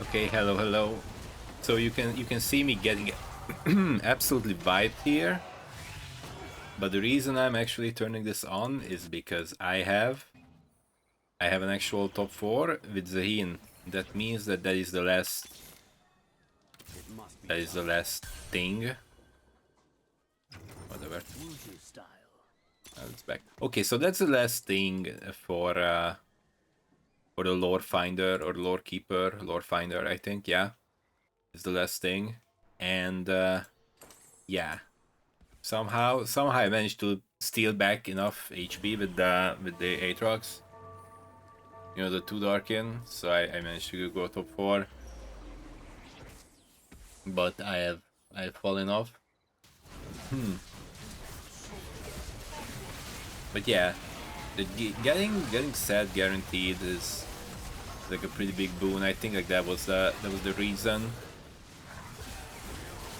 Okay, hello, hello. So you can see me getting absolutely vibed here, but the reason I'm actually turning this on is because I have an actual top 4 with Zaheen. That means that is the last thing. Whatever. It's back. Okay, so that's the last thing for the Lorefinder or Lorekeeper, Lorefinder, I think. Yeah, is the last thing, and yeah. Somehow I managed to steal back enough HP with the Aatrox. You know, the 2 Darkin, so I managed to go top 4. But I have fallen off. But yeah, getting set guaranteed is like a pretty big boon. I think like that was the reason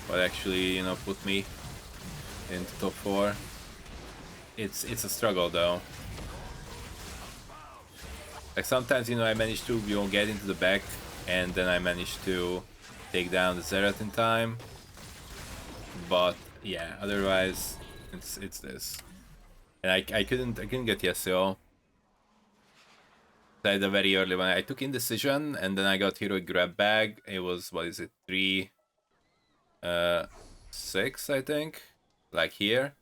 what actually, put me into top 4. It's a struggle though. Like sometimes, I manage to, get into the back, and then I manage to take down the Zerath in time. But yeah, otherwise it's this. And I couldn't get Yasuo. I had a very early one. I took Indecision, and then I got Heroic Grab Bag. It was, what is it, 3 6, I think. Like here.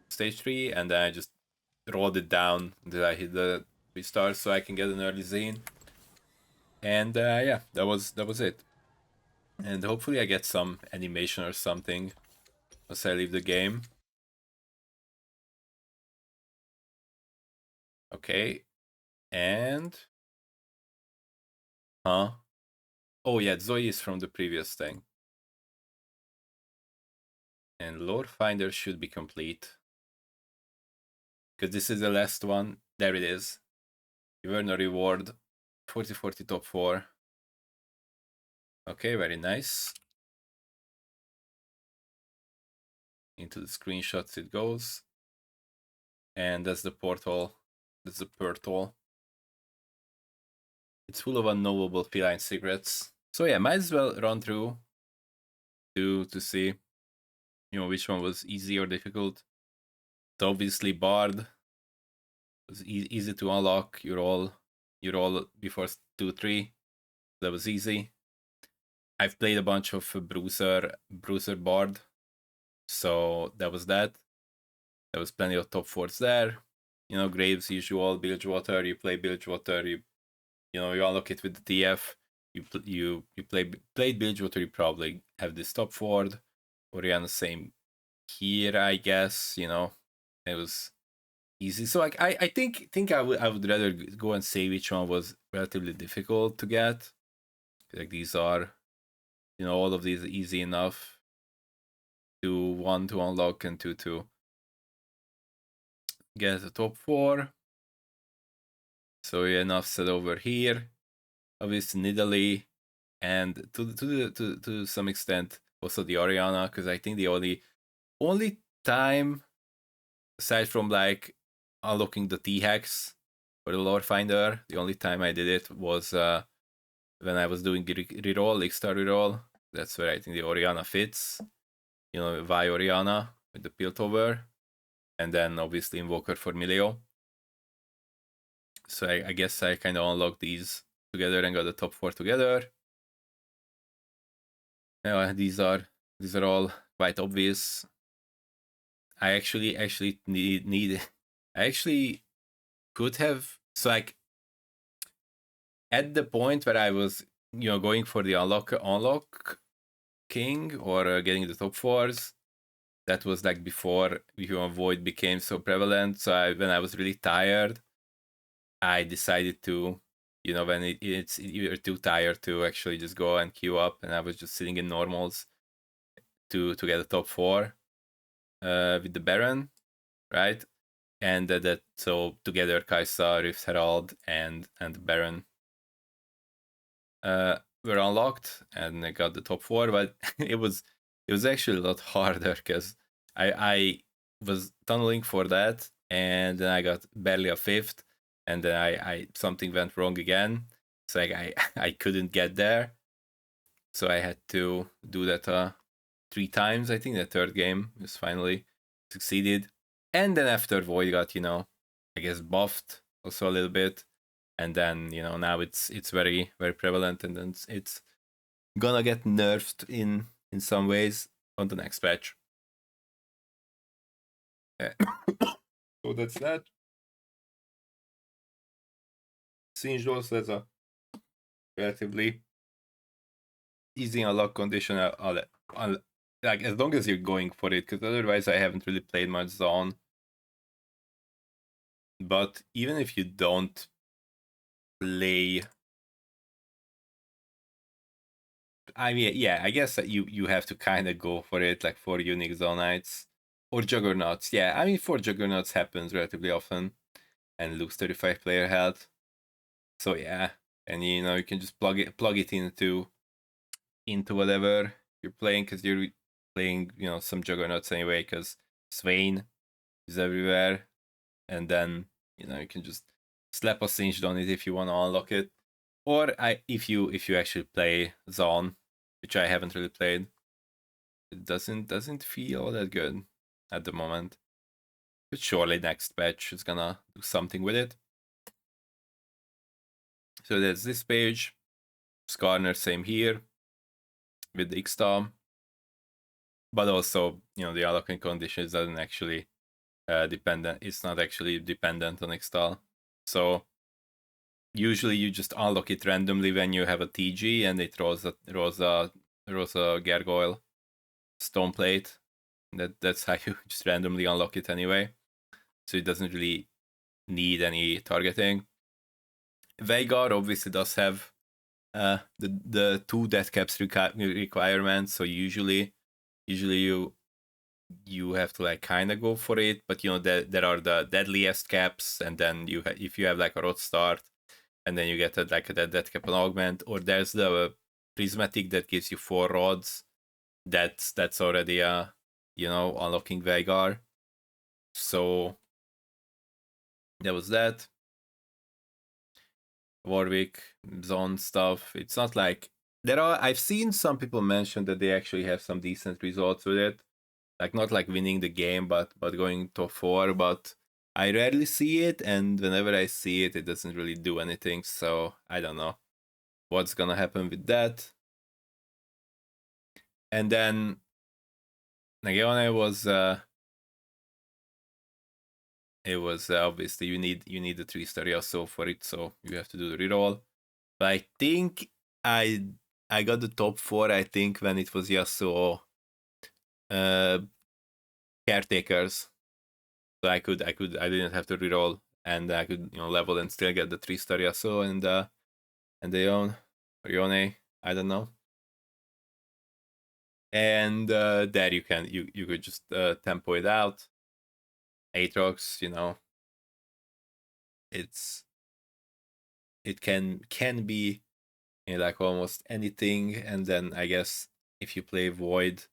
Stage 3, and then I just rolled it down until I hit the 3 stars so I can get an early Zaheen. And yeah, that was it. And hopefully I get some animation or something as I leave the game. Okay. And... Huh? Oh yeah, Zoe is from the previous thing. And Lorefinder should be complete. Because this is the last one. There it is. You earn a reward. 40-40 top 4. Okay, very nice. Into the screenshots it goes. And that's the portal. That's the Purrrtal. It's full of unknowable feline secrets. So yeah, might as well run through to see, which one was easy or difficult. So obviously Bard was easy to unlock. You roll before 2-3. That was easy. I've played a bunch of Bruiser Bard, so that was that. There was plenty of top 4s there. Graves usual, Bilgewater. You play Bilgewater. You unlock it with the TF. You played Bilgewater. You probably have this top 4. Orianna same here, I guess. It was easy. So like I think I would rather go and say which one was relatively difficult to get. Like these are, all of these are easy enough to 1 to unlock and 2 to get the top 4. So yeah, enough said over here. Obviously Nidalee, and to some extent also the Orianna, because I think the only time aside from like unlocking the T-Hex for the Lorefinder, the only time I did it was when I was doing the reroll, X-Star reroll. That's where I think the Orianna fits. Vi Orianna with the Piltover, and then obviously Invoker for Milio. So I guess I kind of unlocked these together and got the top 4 together. These are all quite obvious. I actually need I actually could have, so like at the point where I was going for the unlock king or getting the top 4s. That was like before Void became so prevalent. So when I was really tired, I decided to, when it's you're too tired to actually just go and queue up, and I was just sitting in normals to get a top 4 with the Baron, right? And that so together Kai'Sa, Rift Herald, and Baron were unlocked, and I got the top 4. But it was actually a lot harder because I was tunneling for that, and then I got barely a 5th, and then I something went wrong again. So like I couldn't get there, So I had to do that 3 times. I think the third game was finally succeeded. And then after Void got, I guess buffed also a little bit. And then, now it's very, very prevalent, and then it's gonna get nerfed in some ways on the next patch. So that's that. Singe also has a relatively easy unlock condition. Like as long as you're going for it, because otherwise I haven't really played much Zone. But even if you don't play, I mean, yeah, I guess that you have to kind of go for it, like for unique Zonites or Juggernauts. Yeah, I mean, for Juggernauts happens relatively often, and lose 35 player health. So yeah, and you can just plug it into whatever you're playing, because you're playing some Juggernauts anyway, because Zaheen is everywhere, and then you can just slap a Singed on it if you want to unlock it, or if you actually play Zone, which I haven't really played. It doesn't feel that good at the moment, but surely next patch is gonna do something with it. So there's this page. Skarner, same here with the X-Star, but also the unlocking conditions doesn't actually dependent. It's not actually dependent on X-Star. So usually you just unlock it randomly when you have a TG, and it rolls a gargoyle stone plate. That's how you just randomly unlock it anyway. So it doesn't really need any targeting. Veigar obviously does have the 2 death caps requirements. So usually you have to like kind of go for it, but there are the deadliest caps, and then if you have like a rot start, and then you get like a death cap and augment, or there's the prismatic that gives you 4 rods. That's already unlocking Veigar. So there was that. Warwick zone stuff. It's not like I've seen some people mention that they actually have some decent results with it. Like not like winning the game, but going top 4. But I rarely see it, and whenever I see it, it doesn't really do anything. So I don't know what's gonna happen with that. And then Nagione was it was obviously you need the 3-star Yasuo for it, so you have to do the reroll. But I think I got the top 4. I think when it was Yasuo caretakers, so I didn't have to reroll, and I could level and still get the 3-star Yasuo and the Yone. I don't know. And there you could just tempo it out. Aatrox, it can be like almost anything, and then I guess if you play Void,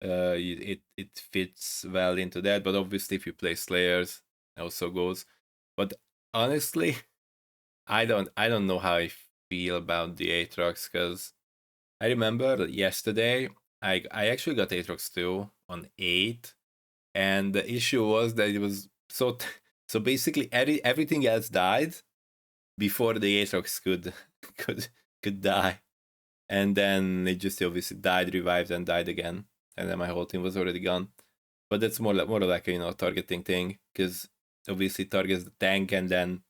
it fits well into that. But obviously, if you play Slayers, it also goes. But honestly, I don't know how I feel about the Aatrox, because I remember that yesterday I actually got Aatrox 2 on 8, and the issue was that it was so basically everything else died before the Aatrox could die, and then it just obviously died, revived, and died again, and then my whole team was already gone. But that's more like a targeting thing, because obviously it targets the tank, and then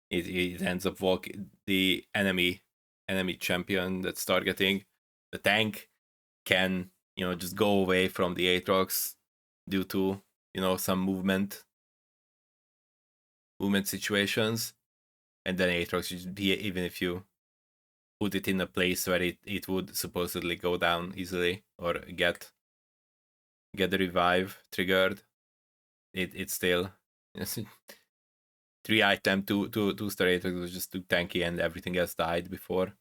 it ends up walking the enemy champion that's targeting the tank can just go away from the Aatrox due to some movement situations, and then Aatrox should be, even if you put it in a place where it would supposedly go down easily or get the revive triggered, it still 3 item 2-star Aatrox was just too tanky, and everything else died before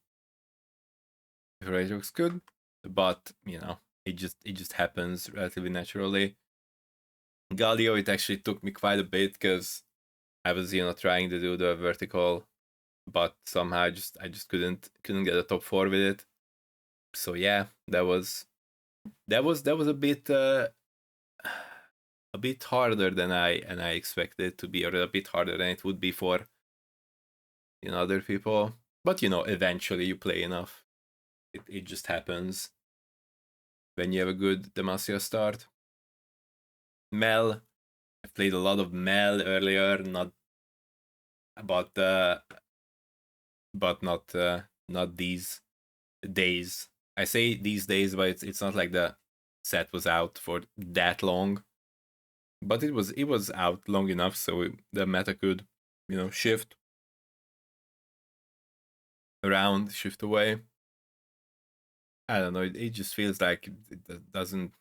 Aatrox could. But it just happens relatively naturally. Galio, it actually took me quite a bit, because I was trying to do the vertical, but somehow I just couldn't get a top 4 with it. So yeah, that was a bit harder than I expected it to be, or a bit harder than it would be for other people. But eventually you play enough. It just happens when you have a good Demacia start. Mel, I played a lot of Mel earlier, not about but not these days. I say these days, but it's not like the set was out for that long. But it was out long enough so the meta could shift around, shift away. I don't know. It just feels like it doesn't,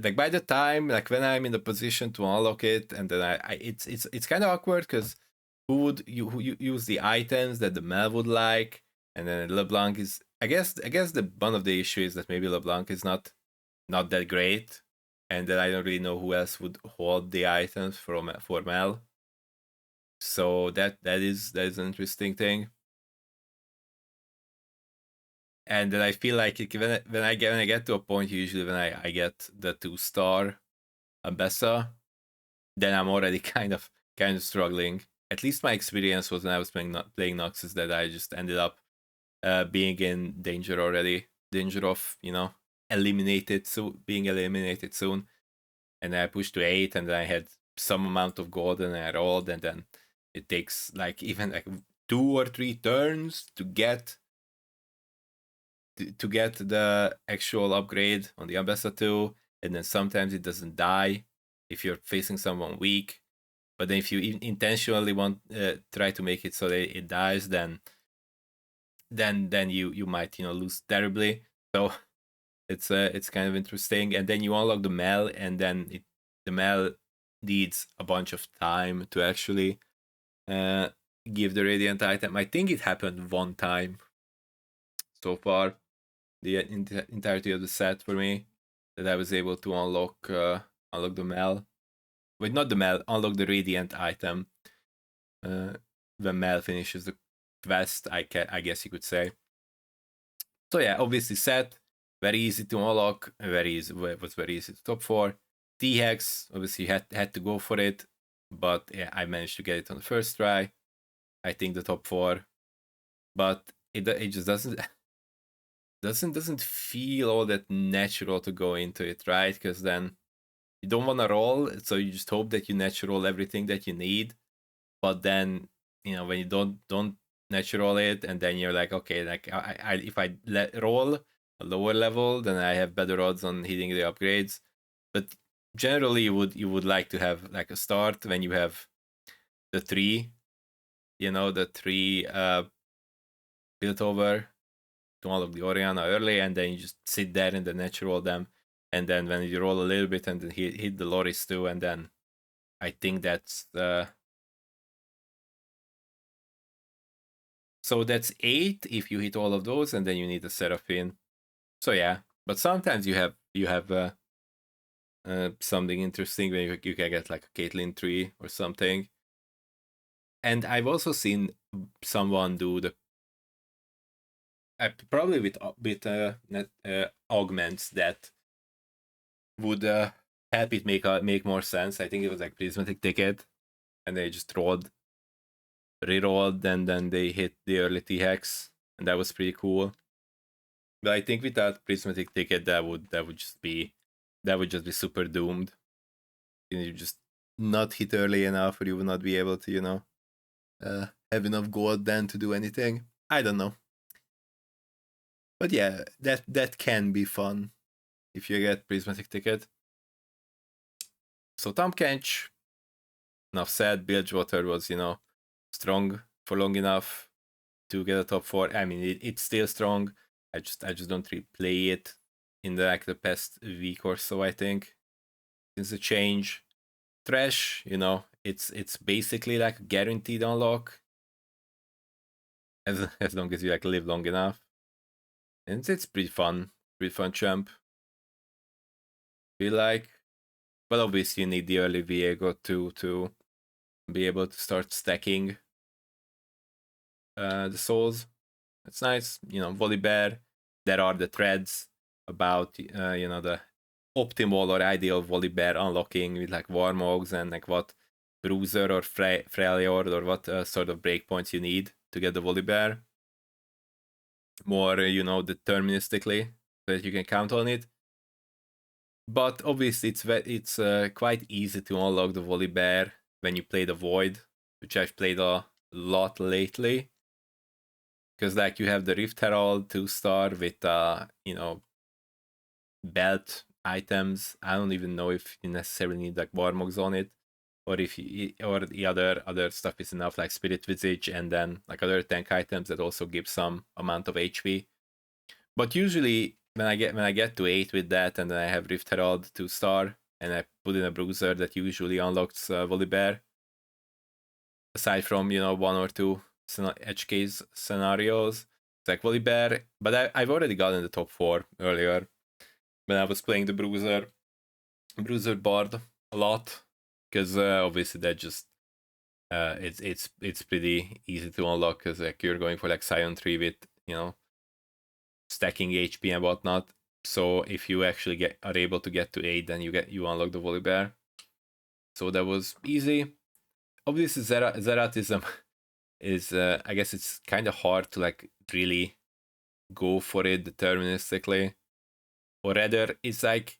like, by the time, like, when I'm in the position to unlock it, and then it's kind of awkward because who use the items that the Mel would like, and then LeBlanc is, I guess the one of the issues is that maybe LeBlanc is not that great, and then I don't really know who else would hold the items for Mel. So that is an interesting thing. And then I feel like when I get to a point, usually when I get the 2-star Ambessa, then I'm already kind of struggling. At least my experience was when I was playing Noxus, that I just ended up being in danger already, danger of being eliminated soon. And then I pushed to 8, and then I had some amount of gold, and I rolled, and then it takes like even like 2 or 3 turns to get the actual upgrade on the Ambessa 2, and then sometimes it doesn't die if you're facing someone weak. But then if you intentionally want try to make it so that it dies, then you might lose terribly. So it's kind of interesting. And then you unlock the Mel, and then the Mel needs a bunch of time to actually give the radiant item. I think it happened one time so far, the entirety of the set for me, that I was able to unlock the Mel. Wait, not the Mel, unlock the radiant item when Mel finishes the quest, I guess you could say. So yeah, obviously set, very easy to unlock, was very easy to top 4. T-Hex, obviously had to go for it, but yeah, I managed to get it on the first try. I think the top 4, but it just doesn't feel all that natural to go into it, right? Because then you don't want to roll, so you just hope that you natural everything that you need. But then when you don't natural it, and then you're like, okay, like if I roll a lower level, then I have better odds on hitting the upgrades. But generally, you would like to have like a start when you have the 3, the 3 built over to unlock the Oriana early, and then you just sit there and then natural them, and then when you roll a little bit and then hit the Loris too, and then I think that's so that's 8 if you hit all of those, and then you need a Seraphine. So yeah, but sometimes you have something interesting when you can get like a Caitlyn tree or something. And I've also seen someone do the probably with augments that would help it make more sense. I think it was like prismatic ticket, and they just rerolled, and then they hit the early T-Hex, and that was pretty cool. But I think without prismatic ticket, that would just be super doomed. You just not hit early enough, or you would not be able to have enough gold then to do anything. I don't know. But yeah, that can be fun if you get prismatic ticket. So Tom Kench, enough said. Bilgewater was strong for long enough to get a top 4. I mean, it's still strong. I just don't replay it in the past week or so, I think, since the change. Trash, it's basically like a guaranteed unlock as long as you live long enough, and it's pretty fun champ. Feel like, but obviously you need the early Viego to be able to start stacking the souls It's nice. Volibear. There are the threads about the optimal or ideal Volibear unlocking with like Warmogs and like what Bruiser or Freljord or what sort of breakpoints you need to get the Volibear. More, deterministically, so that you can count on it. But obviously, it's quite easy to unlock the Volibear when you play the Void, which I've played a lot lately. Because like you have the Rift Herald 2-star with belt items. I don't even know if you necessarily need like Warmogs on it, or if or the other stuff is enough, like Spirit Visage, and then like other tank items that also give some amount of HP. But usually when I get to 8 with that, and then I have Rift Herald 2-star, and I put in a Bruiser that usually unlocks Volibear. Aside from one or two edge case scenarios, it's like Volibear. But I've already gotten the top 4 earlier when I was playing the Bruiser Bard a lot, because obviously that just it's pretty easy to unlock, because like you're going for like Scion 3 with stacking HP and whatnot. So if you actually are able to get to 8, then you unlock the Volibear. So that was easy. Obviously, Zeratism is I guess it's kind of hard to like really go for it deterministically, or rather, it's like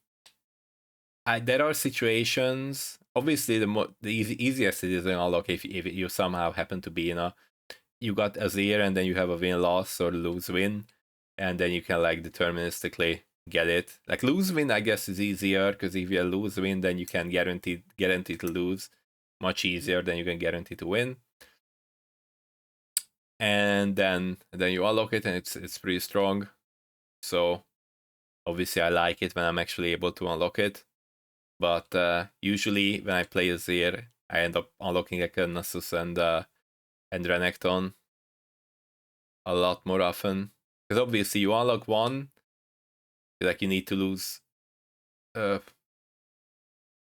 there are situations. Obviously, the easiest it is to unlock if you somehow happen to be you got Azir and then you have a win-loss or lose-win, and then you can like deterministically get it. Like lose-win, I guess, is easier, because if you lose-win, then you can guarantee to lose much easier than you can guarantee to win. And then you unlock it, and it's pretty strong. So obviously, I like it when I'm actually able to unlock it. But usually, when I play Azir, I end up unlocking like a Nasus and Renekton a lot more often, because obviously you unlock one, like you need to lose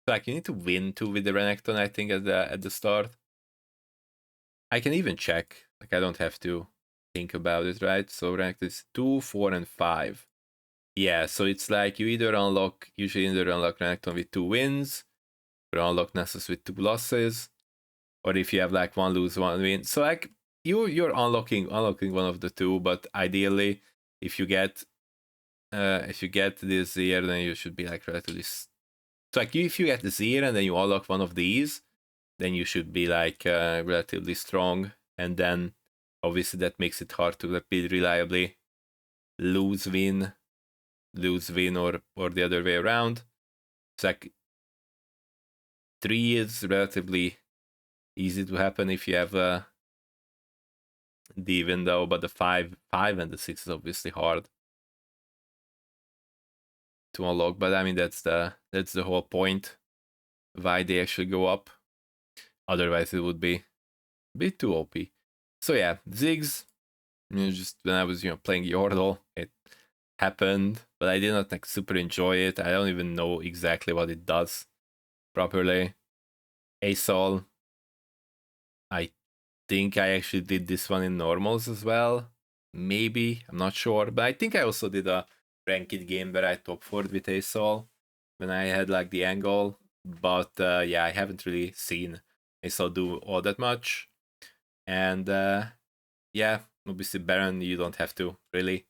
like you need to win 2 with the Renekton, I think, at the start. I can even check, like I don't have to think about it, right? So Renekton is 2, 4, and 5. Yeah, so it's like you usually either unlock Renekton with 2 wins, or unlock Nessus with 2 losses, or if you have like 1 lose, 1 win. So like you're unlocking one of the 2, but ideally, if you get this year, then you should be like relatively. So like if you get this year and then you unlock one of these, then you should be like relatively strong. And then obviously that makes it hard to like, build reliably lose win, or the other way around. It's like 3 is relatively easy to happen if you have the window, but the 5 and the 6 is obviously hard to unlock. But I mean that's the whole point why they actually go up. Otherwise, it would be a bit too OP. So yeah, Ziggs. Just when I was playing Yordle, it happened, but I did not like super enjoy it. I don't even know exactly what it does properly. Asol. I think I actually did this one in normals as well. Maybe, I'm not sure, but I think I also did a ranked game where I top 4'd with Asol when I had like the angle. But yeah, I haven't really seen Asol do all that much. And yeah, obviously Baron, you don't have to really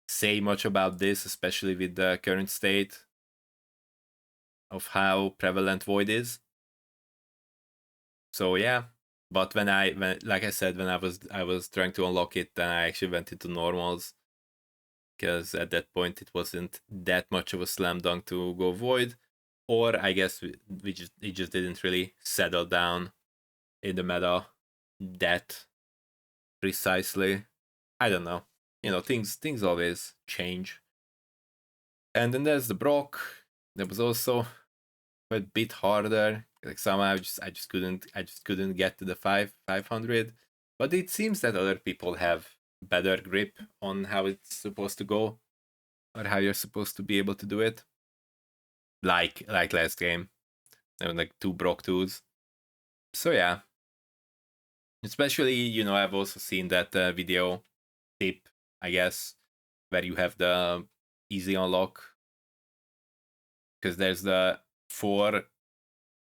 say much about this, especially with the current state of how prevalent Void is. So yeah, but when like I said, when I was trying to unlock it, then I actually went into normals, because at that point it wasn't that much of a slam dunk to go Void, or I guess it just didn't really settle down in the meta that precisely. I don't know. Things always change. And then there's the Brock. That was also a bit harder. Like somehow I just couldn't get to the 500. But it seems that other people have better grip on how it's supposed to go, or how you're supposed to be able to do it. Like last game. There were like 2 Brock 2s. So yeah. Especially, you know, I've also seen that video tip, I guess, where you have the easy unlock, because there's the 4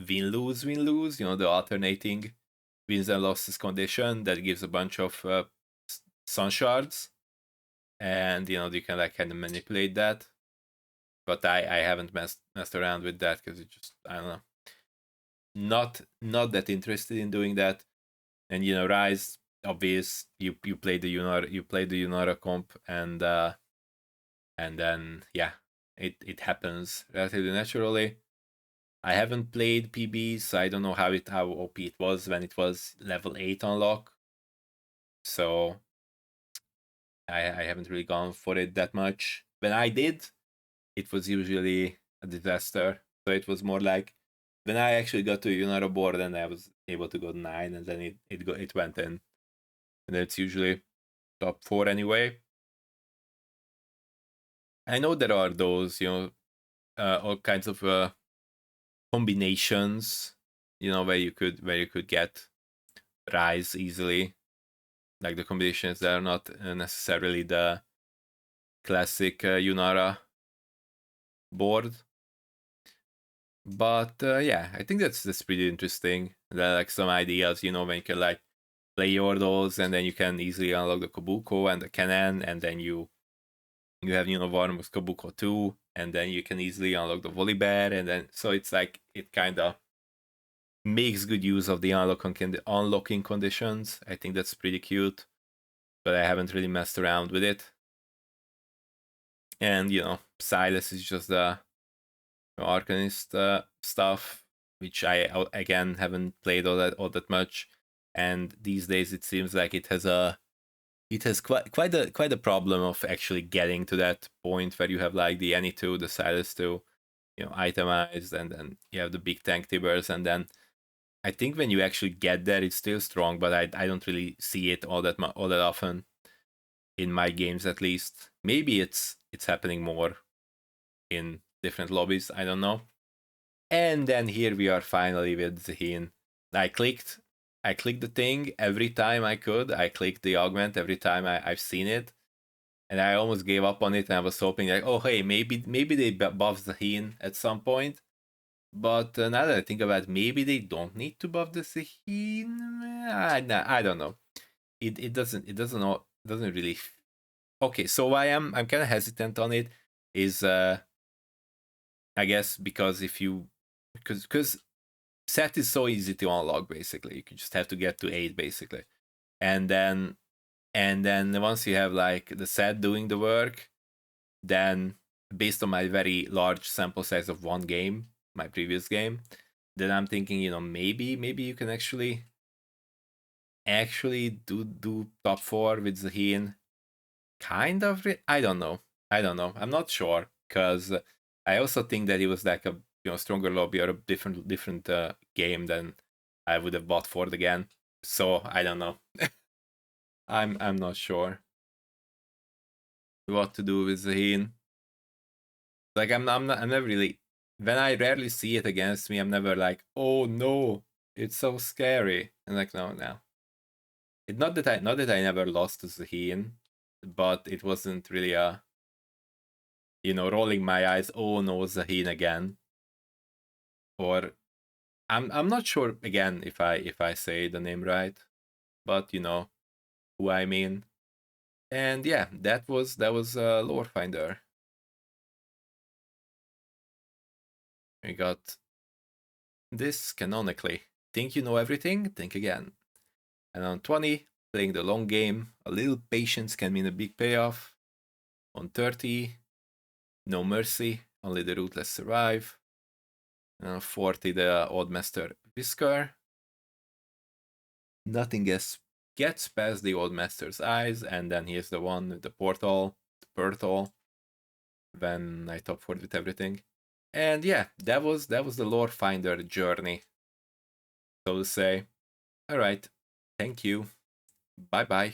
win lose, you know, the alternating wins and losses condition that gives a bunch of sun shards, and you know you can like kind of manipulate that. But I haven't messed around with that because it just, I don't know, not that interested in doing that. And you know, Rise, obvious, you play the Yunara comp, and then yeah, it happens relatively naturally. I haven't played PB, so I don't know how OP it was when it was level 8 unlock. So I haven't really gone for it that much. When I did, it was usually a disaster. So it was more like when I actually got to Yunara board and I was able to go 9, and then it went in. And it's usually top 4 anyway. I know there are those, you know, all kinds of combinations, you know, where you could get Rise easily, like the combinations that are not necessarily the classic Yunara board. But yeah, I think that's pretty interesting. There are like some ideas, you know, when you can like play your those, and then you can easily unlock the Kabuko and the cannon, and then you have, you know, Varmus Kabuko 2, and then you can easily unlock the Volibear, and then so it's like it kind of makes good use of the unlocking conditions. I think that's pretty cute, but I haven't really messed around with it. And you know, Silas is just the Arcanist stuff, which I again haven't played all that much. And these days it seems like it has quite a problem of actually getting to that point where you have like the Any 2, the Silas 2, you know, itemized, and then you have the big tank Tibbers, and then I think when you actually get there, it's still strong, but I don't really see it all that often in my games, at least. Maybe it's happening more in different lobbies. I don't know. And then here we are finally with Zaheen. I clicked the thing every time I could. I clicked the augment every time I've seen it, and I almost gave up on it. And I was hoping like, oh hey, maybe they buff Zaheen at some point. But now that I think about it, maybe they don't need to buff the Zaheen. I don't know. It doesn't really. Okay, so why I'm kind of hesitant on it is I guess because if you because set is so easy to unlock, basically you just have to get to 8 basically, and then once you have like the set doing the work, then based on my very large sample size of one game, my previous game, then I'm thinking, you know, maybe you can actually do top 4 with Zaheen, kind of. I don't know, I'm not sure, because I also think that it was like a, you know, stronger lobby or a different game than I would have bought for it again. So I don't know. I'm not sure what to do with Zaheen. Like I'm never really, when I rarely see it against me, I'm never like, oh no, it's so scary. And like, no. It not that I never lost to Zaheen, but it wasn't really a, you know, rolling my eyes, oh no, Zaheen again. Or I'm not sure again if I say the name right, but you know who I mean. And yeah, that was Lorefinder. We got this canonically. Think you know everything? Think again. And on 20, playing the long game, a little patience can mean a big payoff. On 30, no mercy, only the ruthless survive. And on 40, the Odd Master Whisker. Nothing gets past the Old Master's eyes, and then here's the one with the Purrrtal, when I top 4 with everything. And yeah, that was the Lorefinder journey, so to say. Alright, thank you. Bye bye.